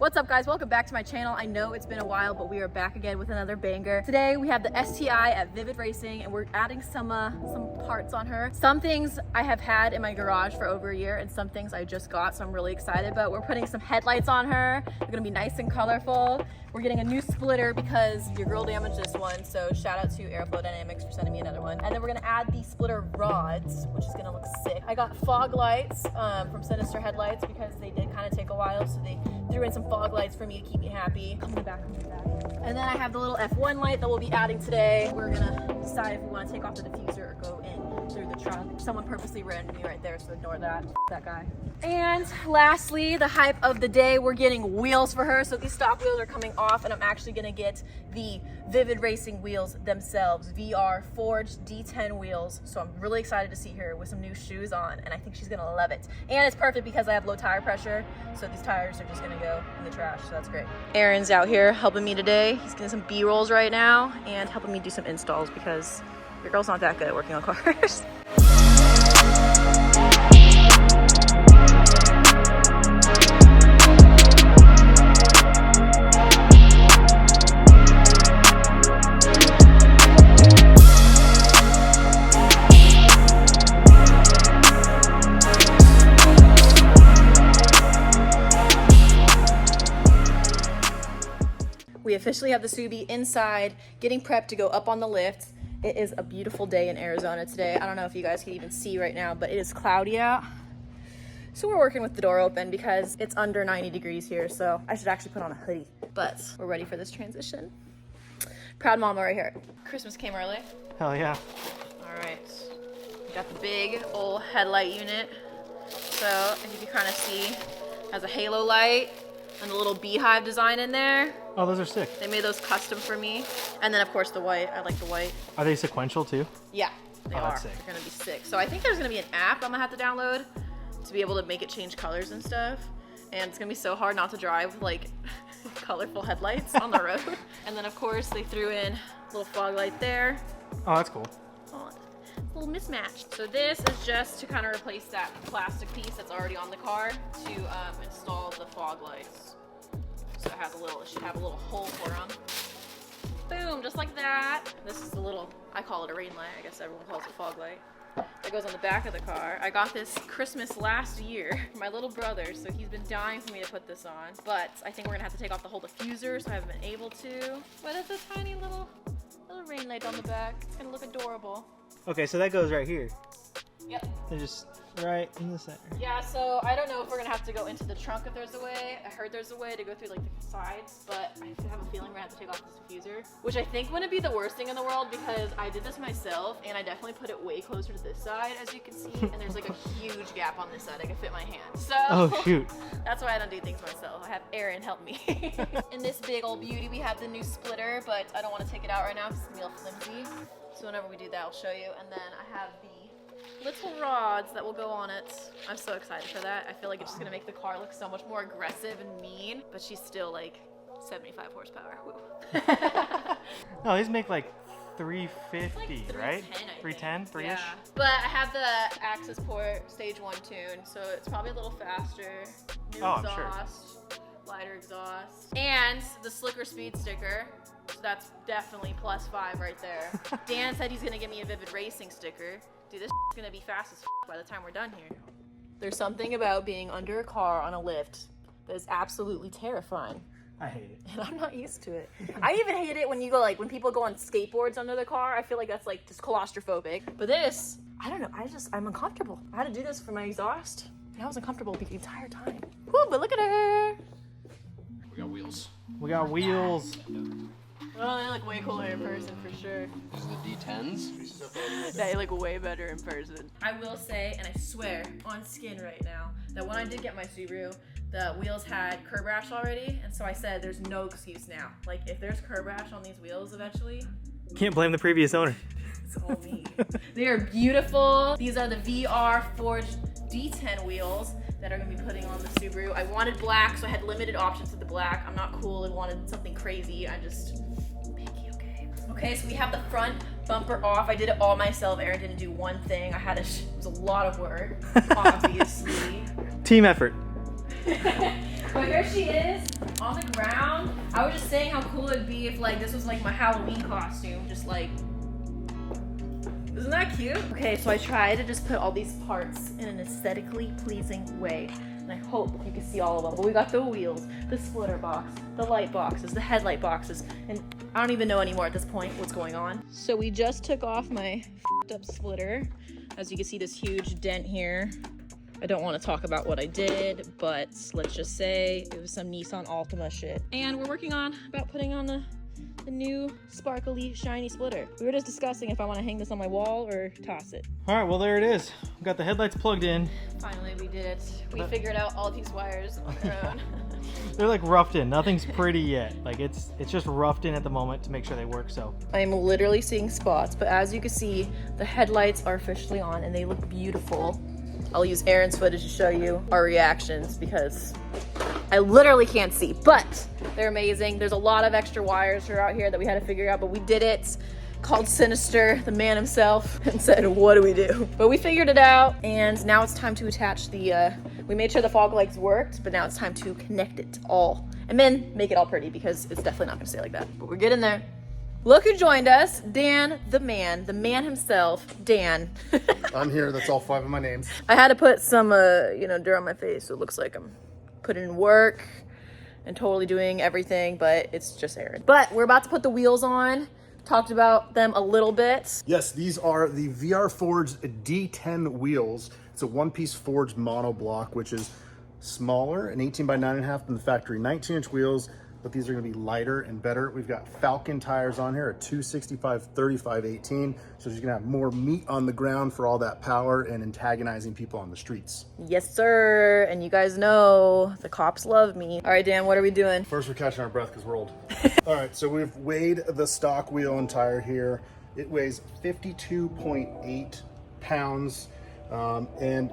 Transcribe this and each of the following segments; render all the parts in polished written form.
What's up guys, welcome back to my channel. I know it's been a while, but we are back again with another banger. Today we have the STI at Vivid Racing and we're adding some parts on her. Some things I have had in my garage for over a year and some things I just got, so I'm really excited. But we're putting some headlights on her. They're gonna be nice and colorful. We're getting a new splitter because your girl damaged this one, so shout out to Airflow Dynamics for sending me another one. And then we're gonna add the splitter rods, which is gonna look sick. I got fog lights from Sinister Headlights because they did kind of take a while, so they threw in some fog lights for me to keep me happy. Come in the back, come in the back. And then I have the little F1 light that we'll be adding today. We're gonna decide if we want to take off the diffuser or go in through the trunk. Someone purposely ran into me right there, so ignore that. That guy. And lastly, the hype of the day, we're getting wheels for her. So these stock wheels are coming off and I'm actually gonna get the Vivid Racing wheels themselves, VR forged D10 wheels. So I'm really excited to see her with some new shoes on and I think she's gonna love it. And it's perfect because I have low tire pressure. So these tires are just gonna go in the trash, so that's great. Aaron's out here helping me today. He's getting some B-rolls right now and helping me do some installs because your girl's not that good at working on cars. We officially have the Subi inside, getting prepped to go up on the lift. It is a beautiful day in Arizona today. I don't know if you guys can even see right now, but it is cloudy out. So we're working with the door open because it's under 90 degrees here, so I should actually put on a hoodie. But we're ready for this transition. Proud mama right here. Christmas came early. Hell yeah. All right, we got the big old headlight unit. So as you can kind of see, has a halo light and a little beehive design in there. Oh, those are sick. They made those custom for me. And then of course the white, I like the white. Are they sequential too? Yeah, they are. They're gonna be sick. So I think there's gonna be an app I'm gonna have to download to be able to make it change colors and stuff. And it's gonna be so hard not to drive with like colorful headlights on the road. And then of course they threw in a little fog light there. Oh, that's cool. Oh, a little mismatched. So this is just to kind of replace that plastic piece that's already on the car to install the fog lights. So it has a little, it should have a little hole for them. Boom, just like that. This is the little, I call it a rain light. I guess everyone calls it fog light. That goes on the back of the car. I got this Christmas last year for my little brother, so he's been dying for me to put this on. But I think we're gonna have to take off the whole diffuser, so I haven't been able to. But it's a tiny little rain light on the back. It's gonna look adorable. Okay, so that goes right here. Yep. And just right in the center. Yeah, so I don't know if we're gonna have to go into the trunk if there's a way. I heard there's a way to go through like the sides, but I have a feeling we're gonna have to take off this diffuser, which I think wouldn't be the worst thing in the world because I did this myself and I definitely put it way closer to this side, as you can see, and there's like a huge gap on this side. I can fit my hand. So oh shoot. That's why I don't do things myself. I have Aaron help me. In this big old beauty, we have the new splitter, but I don't want to take it out right now because it's gonna be all flimsy. So whenever we do that, I'll show you. And then I have the little rods that will go on it. I'm so excited for that. I feel like it's just gonna make the car look so much more aggressive and mean, but she's still like 75 horsepower. Woo. No, these make like 350, like right? 310, 310, 3-ish? Yeah. But I have the access port stage 1 tune, so it's probably a little faster. New exhaust, lighter exhaust, and the slicker speed sticker. So that's definitely +5 right there. Dan said he's gonna give me a Vivid Racing sticker. Dude, this is gonna be fast as by the time we're done here. There's something about being under a car on a lift that is absolutely terrifying. I hate it. And I'm not used to it. I even hate it when you go like, when people go on skateboards under the car, I feel like that's like just claustrophobic. But this, I don't know, I'm uncomfortable. I had to do this for my exhaust and I was uncomfortable the entire time. Woo, but look at her. We got wheels. We got wheels. Well, they look way cooler in person for sure. These are the D10s. They look way better in person. I will say, and I swear on skin right now, that when I did get my Subaru, the wheels had curb rash already, and so I said there's no excuse now. Like if there's curb rash on these wheels eventually, Can't blame the previous owner. it's all me. They are beautiful. These are the VR forged D10 wheels that are gonna be putting on the Subaru. I wanted black, so I had limited options with the black. I'm not cool and wanted something crazy. I just picky, okay? Okay, so we have the front bumper off. I did it all myself. Aaron didn't do one thing. I had it was a lot of work, obviously. Team effort. But here she is On the ground, I was just saying how cool it'd be if like this was like my Halloween costume, just like, isn't that cute? Okay, so I tried to just put all these parts in an aesthetically pleasing way, and I hope you can see all of them. But we got the wheels, the splitter box, the light boxes, the headlight boxes, and I don't even know anymore at this point what's going on. So we just took off my f***ed up splitter. As you can see, this huge dent here. I don't want to talk about what I did, but let's just say it was some Nissan Altima shit. And we're working on about putting on the new sparkly shiny splitter. We were just discussing if I want to hang this on my wall or toss it. All right, well there it is. We've got the headlights plugged in. Finally, we did it. We figured out all these wires on their own. They're like roughed in. Nothing's pretty yet. Like it's just roughed in at the moment to make sure they work. So I'm literally seeing spots, but as you can see, the headlights are officially on and they look beautiful. I'll use Aaron's footage to show you our reactions because I literally can't see, but they're amazing. There's a lot of extra wires out here that we had to figure out, but we did it. Called Sinister, the man himself, and said, what do we do? But we figured it out, and now it's time to attach the, we made sure the fog lights worked, but now it's time to connect it all. And then make it all pretty because it's definitely not gonna stay like that. But we're getting there. Look who joined us, Dan, the man himself, Dan. I'm here, that's all 5 of my names. I had to put some, dirt on my face so it looks like I'm putting in work and totally doing everything, but it's just Aaron. But we're about to put the wheels on. Talked about them a little bit. Yes, these are the VR Forged D10 wheels. It's a one-piece forged monoblock, which is smaller, an 18 by 9.5 than the factory 19-inch wheels, but these are gonna be lighter and better. We've got Falcon tires on here, a 265/35/18, so you're gonna have more meat on the ground for all that power and antagonizing people on the streets. Yes, sir. And you guys know the cops love me. All right, Dan, what are we doing? First, we're catching our breath because we're old. All right, so we've weighed the stock wheel and tire here. It weighs 52.8 pounds. And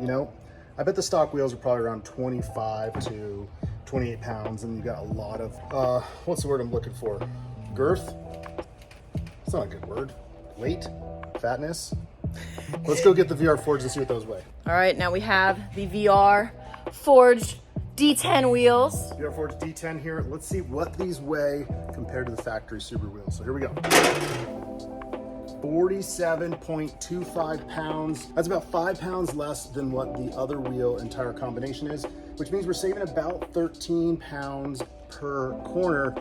I bet the stock wheels are probably around 25 to 28 pounds, and you got a lot of, what's the word I'm looking for? Girth? It's not a good word. Weight? Fatness? Let's go get the VR Forged and see what those weigh. All right, now we have the VR Forged D10 wheels. VR Forged D10 here. Let's see what these weigh compared to the factory Subaru wheels. So here we go. 47.25 pounds. That's about 5 pounds less than what the other wheel and tire combination is, which means we're saving about 13 pounds per corner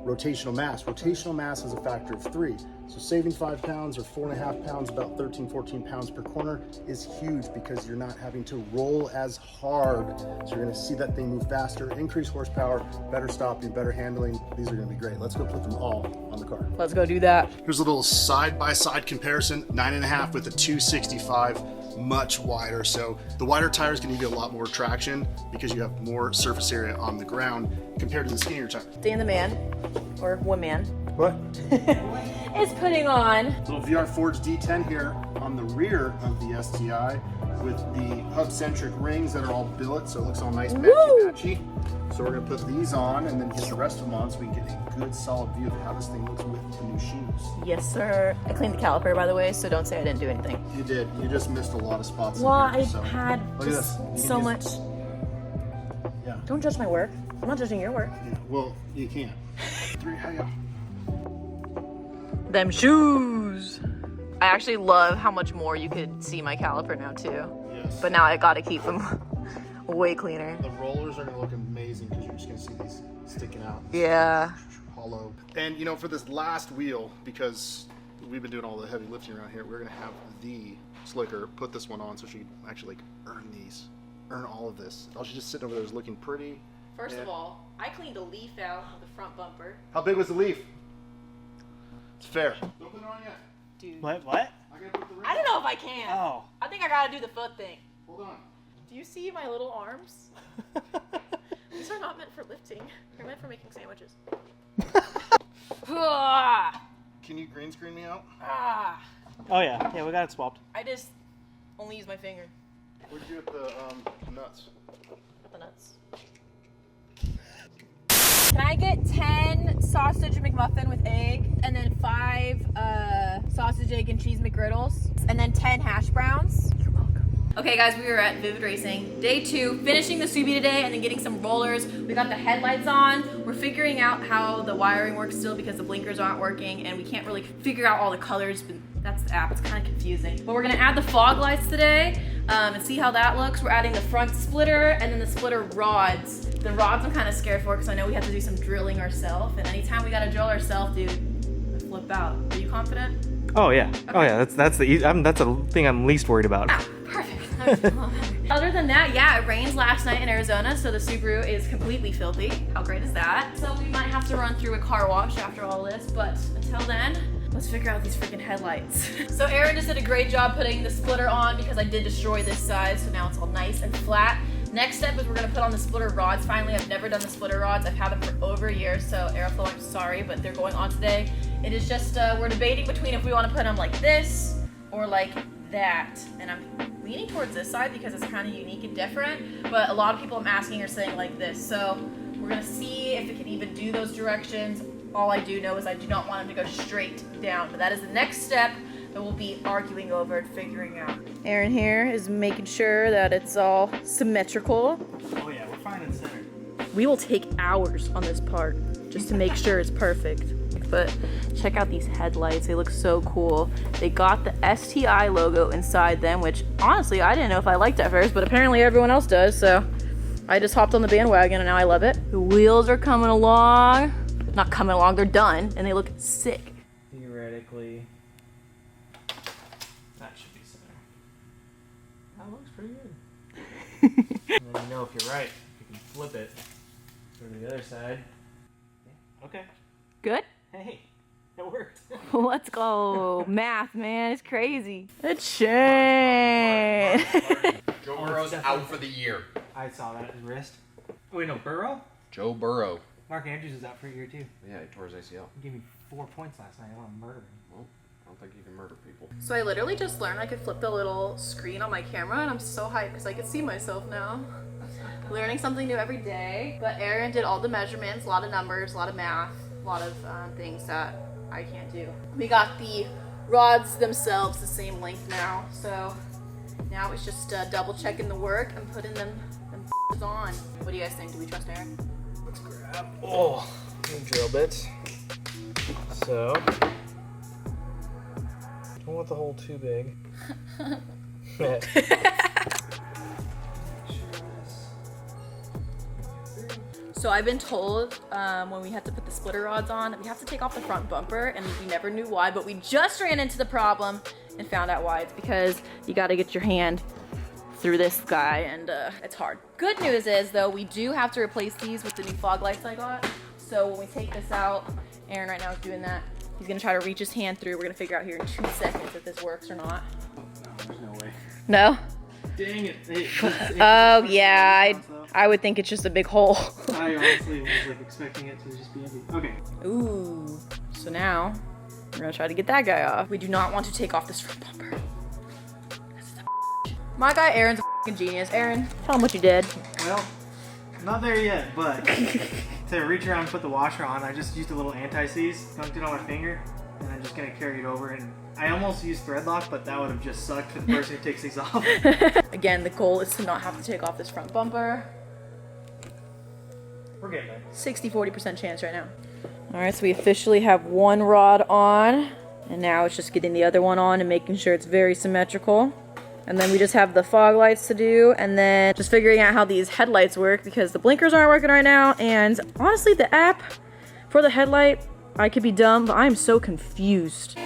rotational mass. Rotational mass is a factor of 3. So saving 5 pounds or 4.5 pounds, about 13, 14 pounds per corner is huge because you're not having to roll as hard. So you're gonna see that thing move faster, increase horsepower, better stopping, better handling. These are gonna be great. Let's go put them all on the car. Let's go do that. Here's a little side-by-side comparison, 9.5 with a 265, much wider. So the wider tires can give you a lot more traction because you have more surface area on the ground compared to the skinnier tire. Dan the man, or woman, What? is putting on Little VR Forged D10 here on the rear of the STI with the hub-centric rings that are all billet, so it looks all nice matchy-matchy. So we're gonna put these on and then get the rest of them on so we can get a good solid view of how this thing looks with the new shoes. Yes, sir. I cleaned the caliper, by the way, so don't say I didn't do anything. You did. You just missed a lot of spots. Well, in here, I so. had Look at just this. You so can much. use- Yeah. Don't judge my work. I'm not judging your work. Yeah. Well, you can't. 3, hiya. Them shoes. I actually love how much more you could see my caliper now, too. Yes. But now I gotta keep them way cleaner. The rollers are gonna look amazing because you're just gonna see these sticking out. Yeah. Hollow. And for this last wheel, because we've been doing all the heavy lifting around here, we're gonna have the slicker put this one on so she can actually earn all of this. All she's just sitting over there is looking pretty. First Yeah. of all, I cleaned a leaf out of the front bumper. How big was the leaf? It's fair. Don't put it on yet. Dude. What? I gotta put the ring. I don't know if I can. Oh. I think I gotta do the foot thing. Hold on. Do you see my little arms? These are not meant for lifting. They're meant for making sandwiches. Ah. Can you green screen me out? Ah. Oh yeah, we got it swapped. I just only use my finger. Where'd you get the nuts? With the nuts. Can I get 10 sausage McMuffin with egg, and then 5 sausage, egg, and cheese McGriddles, and then 10 hash browns? You're welcome. Okay guys, we were at Vivid Racing, day 2, finishing the Subi today and then getting some rollers. We got the headlights on. We're figuring out how the wiring works still because the blinkers aren't working and we can't really figure out all the colors, but that's the app, it's kind of confusing. But we're gonna add the fog lights today and see how that looks. We're adding the front splitter and then the splitter rods. The rods I'm kind of scared for because I know we have to do some drilling ourselves, and anytime we gotta drill ourselves, dude, I flip out. Are you confident? Oh yeah. Okay. Oh yeah. That's the thing I'm least worried about. Ah, perfect. Other than that, yeah, it rained last night in Arizona, so the Subaru is completely filthy. How great is that? So we might have to run through a car wash after all this, but until then, let's figure out these freaking headlights. So Aaron just did a great job putting the splitter on because I did destroy this side, so now it's all nice and flat. Next step is we're gonna put on the splitter rods. Finally, I've never done the splitter rods. I've had them for over a year, so Aeroflow, I'm sorry, but they're going on today. It is just, we're debating between if we wanna put them like this or like that. And I'm leaning towards this side because it's kind of unique and different, but a lot of people I'm asking are saying like this. So we're gonna see if it can even do those directions. All I do know is I do not want them to go straight down, but that is the next step that we'll be arguing over and figuring out. Aaron here is making sure that it's all symmetrical. Oh yeah, we're fine in center. We will take hours on this part just to make sure it's perfect. But check out these headlights, they look so cool. They got the STI logo inside them, which honestly I didn't know if I liked at first, but apparently everyone else does, so I just hopped on the bandwagon and now I love it. The wheels are coming along. Not coming along, they're done, and they look sick. Theoretically, that should be center. That looks pretty good. And then you know if you're right, you can flip it to the other side. Yeah. Okay. Good? Hey, it worked. Let's go. Math, man, it's crazy. It's Shane. Joe Burrow's out for the year. I saw that, his wrist. Oh, wait, no, Burrow? Joe Burrow. Mark Andrews is out for a year too. Yeah, he tore his ACL. He gave me 4 points last night on murdering. Well, I don't think you can murder people. So I literally just learned I could flip the little screen on my camera, and I'm so hyped because I can see myself now. Learning something new every day. But Aaron did all the measurements, a lot of numbers, a lot of math, a lot of things that I can't do. We got the rods themselves the same length now, so now it's just double checking the work and putting them on. What do you guys think? Do we trust Aaron? Let's grab, drill bits. So, don't want the hole too big. So I've been told when we have to put the splitter rods on, we have to take off the front bumper, and we never knew why, but we just ran into the problem and found out why. It's because you gotta get your hand through this guy, and it's hard. Good news is though, we do have to replace these with the new fog lights I got. So when we take this out, Aaron right now is doing that. He's gonna try to reach his hand through. We're gonna figure out here in 2 seconds if this works or not. No, there's no way. No? Dang it. Oh yeah, I would think it's just a big hole. I honestly was like expecting it to just be empty. Okay. Ooh, so now we're gonna try to get that guy off. We do not want to take off this front bumper. My guy Aaron's a f***ing genius. Aaron, tell him what you did. Well, not there yet, but to reach around and put the washer on, I just used a little anti-seize, dunked it on my finger, and I'm just gonna carry it over. And I almost used thread lock, but that would have just sucked for the person who takes these off. Again, the goal is to not have to take off this front bumper. We're getting there. 60-40% chance right now. All right, so we officially have one rod on, and now it's just getting the other one on and making sure it's very symmetrical. And then we just have the fog lights to do, and then just figuring out how these headlights work because the blinkers aren't working right now. And honestly, the app for the headlight, I could be dumb, but I am so confused.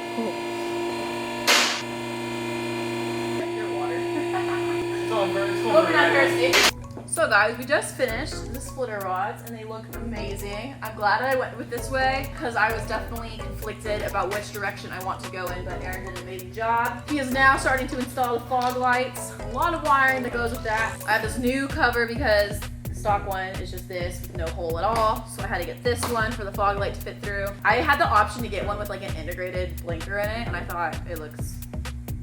So guys, we just finished the splitter rods and they look amazing. I'm glad I went with this way because I was definitely conflicted about which direction I want to go in, but Aaron did an amazing job. He is now starting to install the fog lights. A lot of wiring that goes with that. I have this new cover because the stock one is just this with no hole at all. So I had to get this one for the fog light to fit through. I had the option to get one with like an integrated blinker in it, and I thought it looks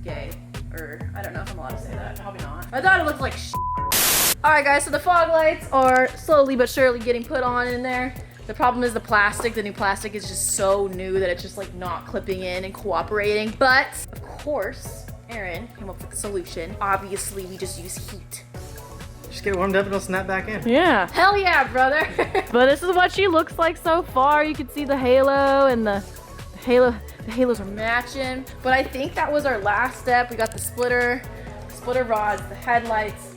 gay. Or I don't know if I'm allowed to say that, probably not. I thought it looked like shit. Alright guys, so the fog lights are slowly but surely getting put on in there. The problem is the plastic. The new plastic is just so new that it's just like not clipping in and cooperating. But of course, Aaron came up with a solution. Obviously, we just use heat. Just get it warmed up and it'll snap back in. Yeah. Hell yeah, brother. But this is what she looks like so far. You can see the halo and the halos are matching. But I think that was our last step. We got the splitter rods, the headlights,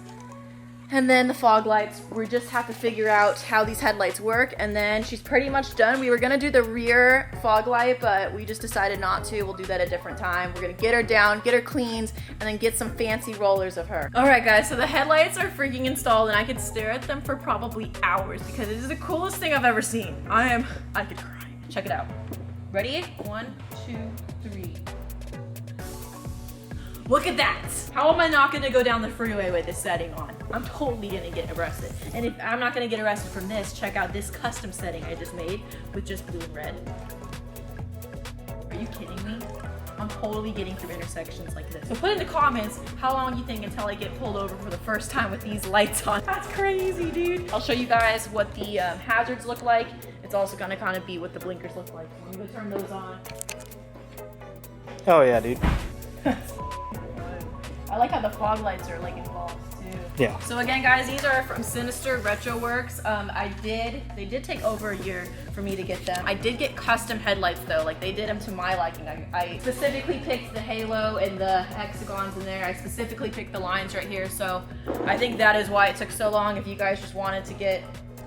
and then the fog lights. We just have to figure out how these headlights work, and then she's pretty much done. We were gonna do the rear fog light, but we just decided not to. We'll do that a different time. We're gonna get her down, get her cleaned, and then get some fancy rollers of her. All right, guys, so the headlights are freaking installed, and I could stare at them for probably hours because it is the coolest thing I've ever seen. I could cry. Check it out. Ready? 1, 2, 3. Look at that! How am I not gonna go down the freeway with this setting on? I'm totally gonna get arrested. And if I'm not gonna get arrested from this, check out this custom setting I just made with just blue and red. Are you kidding me? I'm totally getting through intersections like this. So put in the comments how long you think until I get pulled over for the first time with these lights on. That's crazy, dude. I'll show you guys what the hazards look like. It's also gonna kind of be what the blinkers look like. I'm gonna turn those on. Oh yeah, dude. I like how the fog lights are like involved too. Yeah. So again, guys, these are from Sinister Retro Works. They did take over a year for me to get them. I did get custom headlights though, like they did them to my liking. I specifically picked the halo and the hexagons in there. I specifically picked the lines right here. So I think that is why it took so long. If you guys just wanted to get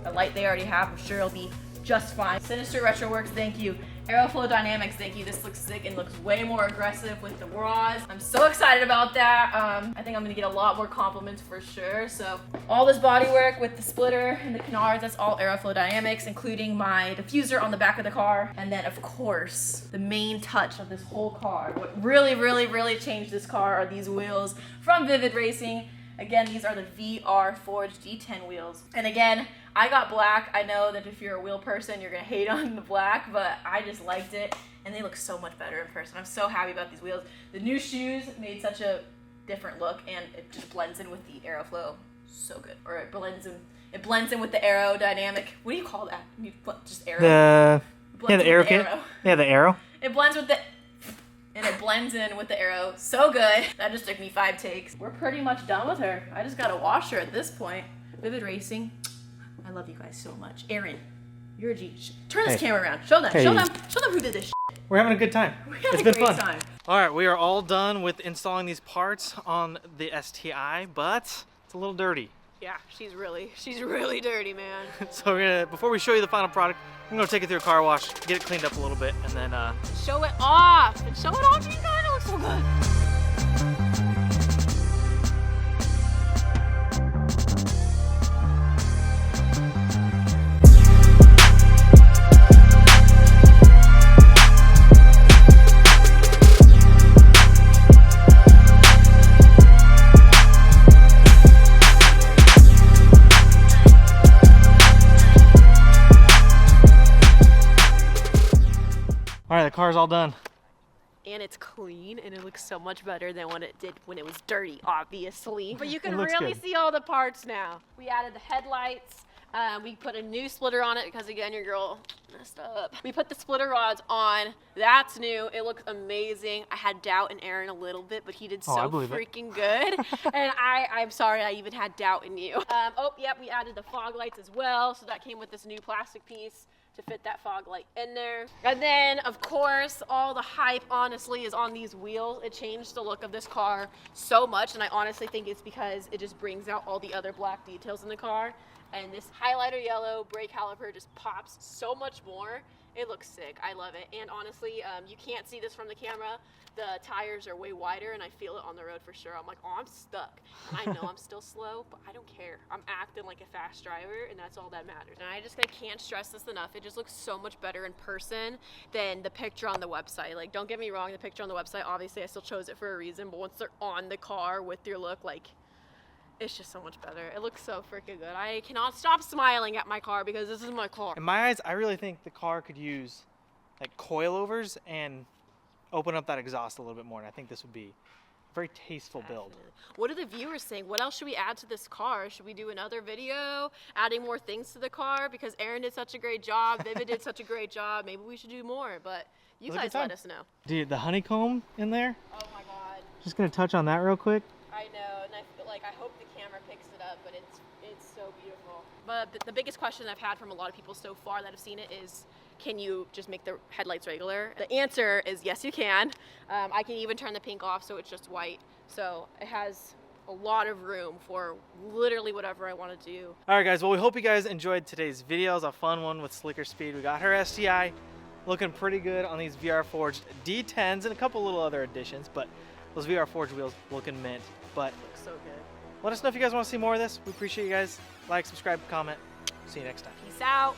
a light they already have, I'm sure it'll be just fine. Sinister Retro Works, thank you. Aeroflow Dynamics, thank you. This looks sick and looks way more aggressive with the rods. I'm so excited about that. I think I'm gonna get a lot more compliments for sure. So all this bodywork with the splitter and the canards, that's all Aeroflow Dynamics, including my diffuser on the back of the car. And then of course, the main touch of this whole car. What really changed this car are these wheels from Vivid Racing. Again, these are the VR Forged D10 wheels. And again, I got black. I know that if you're a wheel person, you're gonna hate on the black, but I just liked it. And they look so much better in person. I'm so happy about these wheels. The new shoes made such a different look, and it just blends in with the Aeroflow so good. Or it blends in with the aerodynamic. What do you call that? Just aero? The aero kit. Yeah, the aero. It blends with the... And it blends in with the aero so good. That just took me 5 takes. We're pretty much done with her. I just gotta wash her at this point. Vivid Racing, I love you guys so much. Aaron, you're a G. Turn this camera around. Show them. Hey. Show them who did this shit. We're having a good time. It's been fun. Time. All right, we are all done with installing these parts on the STI, but it's a little dirty. Yeah, she's really dirty, man. So we're gonna, before we show you the final product, I'm gonna take it through a car wash, get it cleaned up a little bit, and then Show it off. And show it off, you guys. It looks so good. all right, the car's all done. And it's clean, and it looks so much better than what it did when it was dirty, obviously. But you can It looks really good. see all the parts now. We added the headlights. We put a new splitter on it because, again, your girl messed up. We put the splitter rods on. That's new. It looks amazing. I had doubt in Aaron a little bit, but he did I so believe it. freaking good. And I'm sorry I even had doubt in you. We added the fog lights as well. So that came with this new plastic piece to fit that fog light in there. And then, of course, all the hype, honestly, is on these wheels. It changed the look of this car so much, and I honestly think it's because it just brings out all the other black details in the car. And this highlighter yellow brake caliper just pops so much more. It looks sick. I love it. And honestly, you can't see this from the camera. The tires are way wider, and I feel it on the road for sure. I'm like, oh, I'm stuck. And I know I'm still slow, but I don't care. I'm acting like a fast driver, and that's all that matters. And I can't stress this enough. It just looks so much better in person than the picture on the website. Like, don't get me wrong, the picture on the website, obviously, I still chose it for a reason, but once they're on the car with your look, like, it's just so much better. It looks so freaking good. I cannot stop smiling at my car because this is my car. In my eyes, I really think the car could use like coilovers and open up that exhaust a little bit more, and I think this would be a very tasteful build. What are the viewers saying? What else should we add to this car? Should we do another video adding more things to the car? Because Aaron did such a great job, Vivid did such a great job. Maybe we should do more, but you It was a guys good time. let us know. Dude, the honeycomb in there? Oh my God. Just gonna touch on that real quick. I know, and I feel like I hope the camera picks it up, but it's so beautiful. But the biggest question I've had from a lot of people so far that have seen it is, can you just make the headlights regular? The answer is yes, you can. I can even turn the pink off so it's just white. So it has a lot of room for literally whatever I want to do. All right, guys. Well, we hope you guys enjoyed today's video. It was a fun one with Slicker Speed. We got her STI looking pretty good on these VR Forged D10s and a couple little other additions, but those VR Forged wheels looking mint. But Looks so good. let us know if you guys want to see more of this. We appreciate you guys. Like, subscribe, comment. See you next time. Peace out.